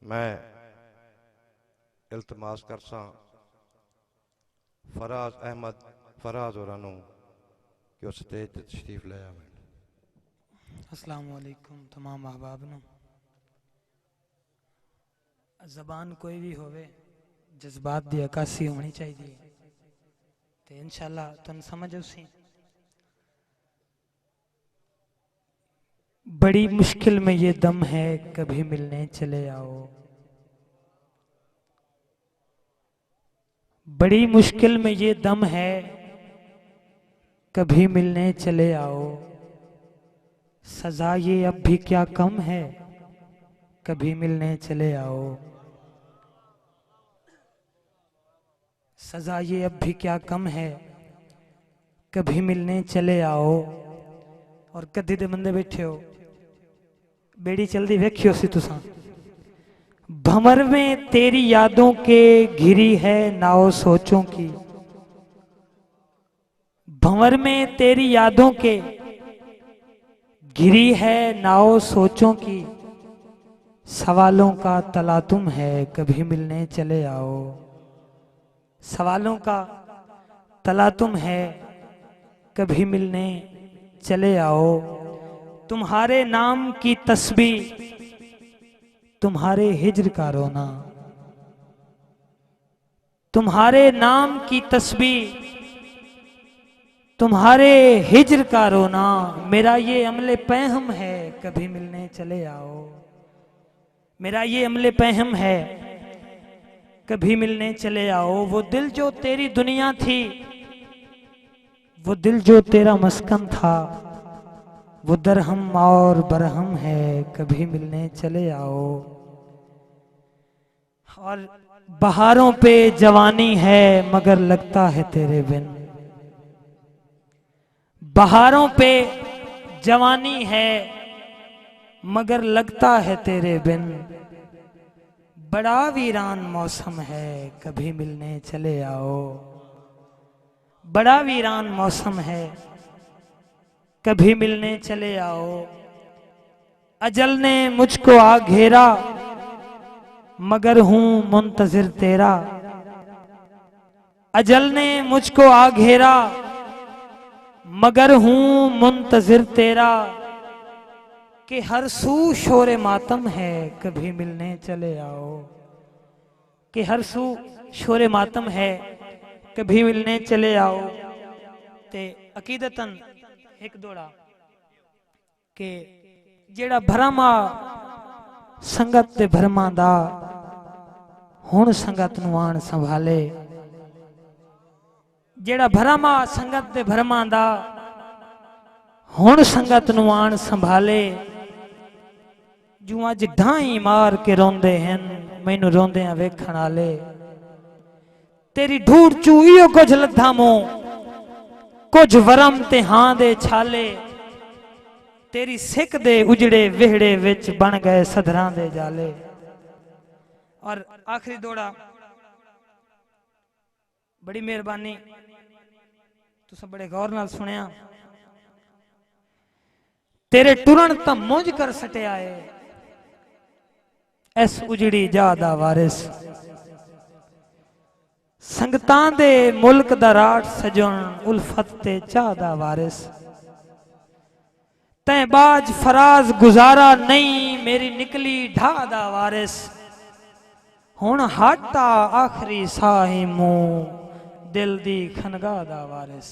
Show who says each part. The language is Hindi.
Speaker 1: मैं इल्तमास करसा फराज अहमद फराज होरां नूं कि उस स्टेज ते तशरीफ ले आवे।
Speaker 2: अस्सलाम वालेकुम तमाम अहबाब नूं। ज़बान कोई भी होवे जज्बात दी अक्कासी होनी चाहिए तो इंशाअल्लाह तुम समझ उसी। बड़ी मुश्किल में ये दम है कभी मिलने चले आओ। बड़ी मुश्किल में ये दम है कभी मिलने चले आओ। सजा ये अब भी क्या कम है कभी मिलने चले आओ। सजा ये अब भी क्या कम है कभी मिलने चले आओ। और गद्दी दे बंदे बैठे हो बेड़ी चलती वेखियो सी तुसा। भंवर में तेरी यादों के घिरी है नाव सोचों की। भंवर में तेरी यादों के घिरी है नाव सोचों की। सवालों का तलातुम है कभी मिलने चले आओ। सवालों का तलातुम है कभी मिलने चले आओ। तुम्हारे नाम की तस्बीह तुम्हारे हिज्र का रोना। तुम्हारे नाम की तस्बीह तुम्हारे हिज्र का रोना। मेरा ये अमले पैहम है कभी मिलने चले आओ। मेरा ये अमले पैहम है कभी मिलने चले आओ। वो दिल जो तेरी दुनिया थी वो दिल जो तेरा मस्कन था वो दरहम और बरहम है कभी मिलने चले आओ। और बहारों पे जवानी है मगर लगता है तेरे बिन। बहारों पे जवानी है मगर लगता है तेरे बिन। बड़ा वीरान मौसम है कभी मिलने चले आओ। बड़ा वीरान मौसम है कभी मिलने चले आओ। अजल ने मुझको आ घेरा मगर हूं मुंतजिर तेरा। अजल ने मुझको आ घेरा मगर हूं मुंतजिर तेरा। कि हर सू शोरे मातम है कभी मिलने चले आओ। कि हर सू शोरे मातम है कभी मिलने चले आओ। ते अकीदतन एक दौड़ा के जेड़ा भरमा संगत ते भरमा दा हुण संगत नूं आण संभाले। जेड़ा भरमा संगत ते भरमा दा हुण संगत नूं आण संभाले। जू अज ढाई मार के रोंदे हन मैनू रोंदियां वेखण आले। तेरी ढूढ़ चू इहो कुछ लद्धा मूं कुछ वरम ते हां दे छाले। तेरी सिक दे उजड़े विहड़े विच बन गए सधरां दे जाले। और आखिरी दौड़ा बड़ी मेहरबानी तुसां बड़े गौर नाल सुनिया। तेरे टुरन तां मुंझ कर सटिया है इस उजड़ी जा दा वारिस। संगतां दे मुल्क दा राठ सजण उल्फत ते चाह दा वारिस। तै बाज फराज गुजारा नहीं मेरी निकली ढा दा वारिस। हुण हाटा आखिरी साही मुंह दिल दी खनगा दा वारिस।